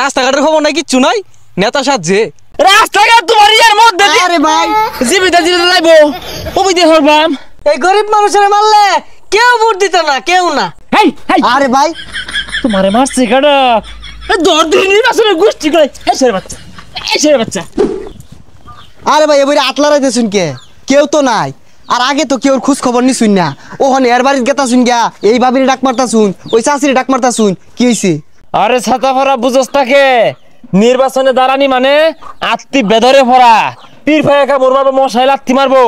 রাস্তাঘাটের খবর নাই, কিচ্ছু নাই, নেতা সাজছে। রাস্তাঘাট তোমার ইয়ার মধ্যে আরে ভাই জীবিত জীবিত লাইবো ওই দিয়ে হরবাম। এই গরিব মানুষের মারলে কেউ ভোট দিত না, কেউ না। হেই হেই আরে ভাই তোমারে মারছে কাটা দর দিন নির্বাচনের গোষ্ঠী করে এসের বাচ্চা এসের বাচ্চা। আরে ভাই এবারে আতলারাইতে শুন কে কেউ তো নাই। আর আগে তো কেউ খোঁজ খবর নি শুন না, ওখানে এর বাড়ির গেতা শুন গা, এই ভাবির ডাক মারতা শুন, ওই চাষির ডাক মারতা শুন, কি হইছে? আরে ছাতা ভরা বুঝস তাকে নির্বাচনে দাঁড়ানি মানে আত্মি বেদরে ভরা পীর ফায়াকা মরবাবো মশাই লাত্তি মারবো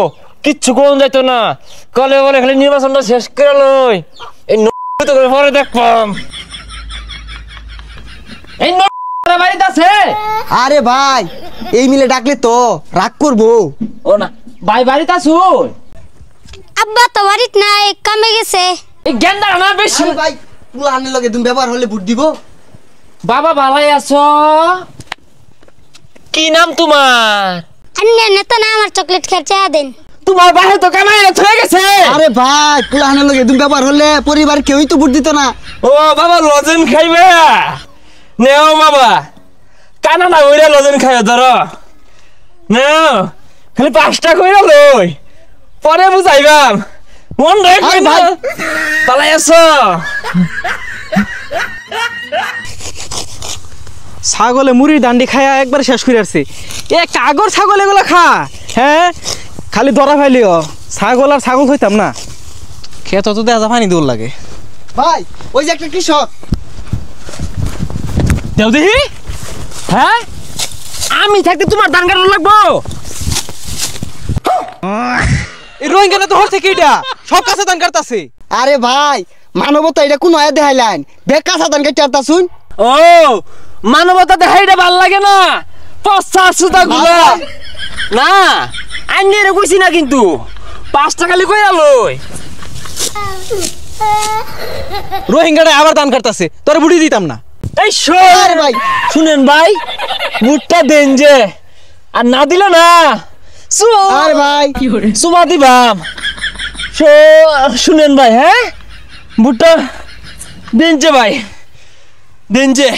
কিচ্ছু কোন যাইতো না। কলে বলে খালি নির্বাচনটা শেষ করে লই এই তো করে পরে দেখবাম। এই বাড়িতে আছে? আরে ভাই এই মিলে ডাকলে তো রাগ করবো। ও না ভাই বাড়িতে আছো? আব্বা তো বাড়িত নাই, কামে গেছে। এই গেন্দা না বেশি। আরে ভাই পুলানের লগে তুমি ব্যবহার হলে ভোট দিব। বাবা ভালাই আছো? কি নাম তোমার? আন্নে নেতা না আমার চকলেট খেয়ে দেন। তোমার বাহে তো কামাই হয়ে গেছে। আরে ভাই পুলানের লগে তুমি ব্যবহার হলে পরিবার কেউই তো ভোট দিত না। ও বাবা লজেন খাইবে নেও বাবা কানা না ওইরা লজেন খাইও ধরো নেও খালি 5টা কইরা লই পরে বুঝাইবাম মন রে কই ভাই পালাই আছো। ছাগলে মুড়ির দান্ডি খায়া একবার শেষ করে আসছে। এ কাগর ছাগল এগুলো খা, হ্যাঁ খালি দরা ফাইলিও। ছাগল আর ছাগল হইতাম না, খেত তো দেয়া পানি দৌড় লাগে। ভাই ওই যে একটা কৃষক দেও দেখি। হ্যাঁ আমি থাকতে তোমার ধান কাটা লাগবো? এই রোহিঙ্গা তো হচ্ছে কি এটা, সব কাছে দান কাটতাছে। আরে ভাই মানবতা এটা কোন আয়া দেখাইলেন, বেকা সাধান কেটে আরতা শুন। ও মানবতা দেখাইটা ভাল লাগে না, পচা সুতা গুলা না আইনে রে কইছি না কিন্তু 5টা খালি কইরা লই। রোহিঙ্গাটা আবার দান কাটতাছে, তোরে বুড়ি দিতাম না। এই শোন আরে ভাই শুনেন ভাই বুটটা দেন যে আর না দিলে না আরে ভাই সুমা দিবাম। শুনেন ভাই হ্যাঁ বুটটা দেন যে ভাই দেন যে।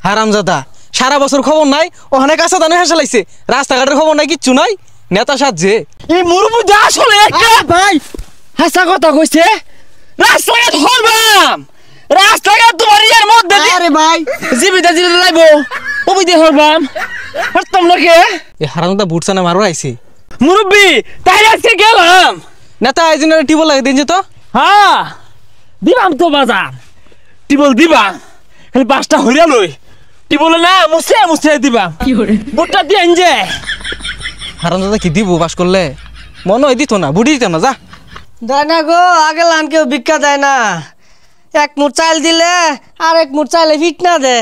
হারামজাদা সারা বছর খবর নাই, ওখানে কাঁচা দানে হেসে লাইছে, রাস্তাঘাটের খবর নাই, কিচ্ছু নাই, নেতা সাজছে। এই মুরুবুদা আসলে একটা ভাই হাসা কথা কইছে। রাস্তাঘাট হরবাম, রাস্তাঘাট তোমার ইয়ার মধ্যে আরে ভাই জীবিত জীবিত লাইবো ওই দিয়ে হরবাম হরতাম না কে। এই হারামজাদা বুটসানে মারো আইছে। মুরব্বি তাই আজকে গেলাম নেতা এই জন্য টিবল লাগে দিন যে তো। হ্যাঁ দিবাম তো বাজার টিবল দিবাম খালি 5টা হইরা লই টিবলে না মুছে মুছে দিবাম বুটটা দিয়ে যে। হারামজাদা কি দিব বাস করলে, মনে হয় দিত না, বুড়ি দিতাম না। যা দেয় না গো, আগে লান কেউ ভিক্ষা দেয় না, এক মুঠ চাল দিলে আর এক মুঠ চাইলে ফিট না দে।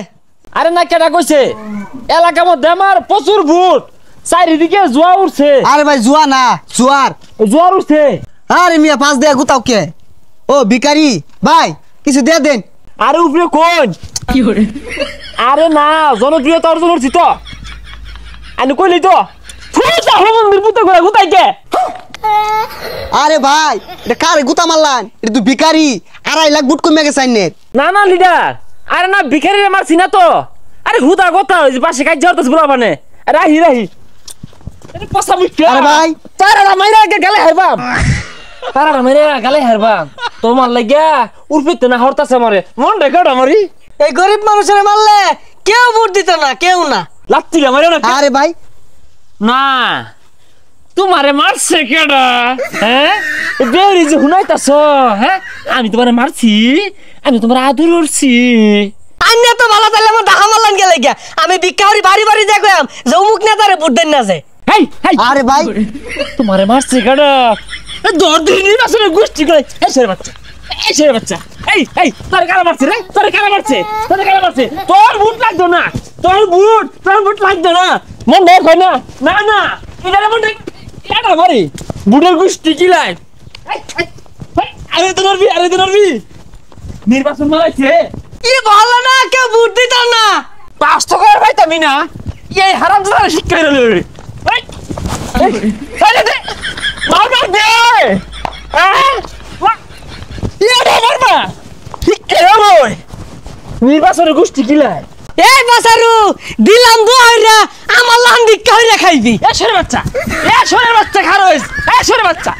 আরে না কেটা কইছে এলাকার মধ্যে আমার প্রচুর ভূত চারিদিকে জোয়া উঠছে। আরে ভাই জুয়া না জুয়ার জোয়ার উঠছে। আরে মিয়া 5 দেয়া গুতাও কে? ও ভিখারি ভাই কিছু দিয়ে দেন। আরে উপরে কোন আরে না জনপ্রিয়তা অর্জন করছি তো আমি কইলি তো মন্দির পুতে করে গুতাই কে। আরে ভাই এটা কারে গুতা মারলান? এটা তুই ভিখারি, 2.5 লাখ বুট কমে গেছে আইনের। না না লিডার আরে না ভিখারি রে মারছি না তো। আরে হুদা কথা হইছে পাশে কাজ জড়তাছ বলা মানে রাহি রাহি আরে পসা মুখ্য। আরে ভাই তারা মাইরা গালে হারবাম, তারা মাইরা গালে হারবাম তোমার লাগিয়া উরপিতে না হরতাছে আমারে মন রেকর্ড আমারি। এই গরিব মানুষের মারলে কেউ ভোট দিত না, কেউ না। লাত্তি মারে না। আরে ভাই না তোমারে মারছে কেডা? হ্যাঁ বেরি যে হুনাইতাছ, হ্যাঁ আমি তোমারে মারছি, আমি তোমার আদর করছি। আন্যা তো ভালো তাহলে আমার ডাহা মারলান গেলে গিয়া, আমি ভিক্ষা করি বাড়ি বাড়ি যাই কইম যে অমুক নেতারে ভোট দেন না যে। হেই হেই আরে ভাই তোমারে মারছে কেডা? দর দিন নির্বাচনের গোষ্ঠী করে এসের বাচ্চা এসের বাচ্চা। এই এই তোর কারা মারছে রে? তোর কারা মারছে? তোর কারা মারছে? তোর বুট লাগতো না, তোর বুট লাগতো না। মন দেখ হয় না না না এটা মন দেখ এটা মারি বুটের গোষ্ঠী কি লাই। আরে তো নরবি নির্বাচন মারাইছে কি ভালো না, কেউ ভোট দিত না। 5 টাকা পাইতামি না এই হারামজাদা শিক্ষা হলো রে। এই এই দে মারবা দে মারবা ঠিক কেন নির্বাচনের গোষ্ঠী কি লাই এই বাসারু দিলাম দোহাইরা আমার লান ভিক্ষা হইরা খাইবি এ সরে বাচ্চা খারো এ সরে বাচ্চা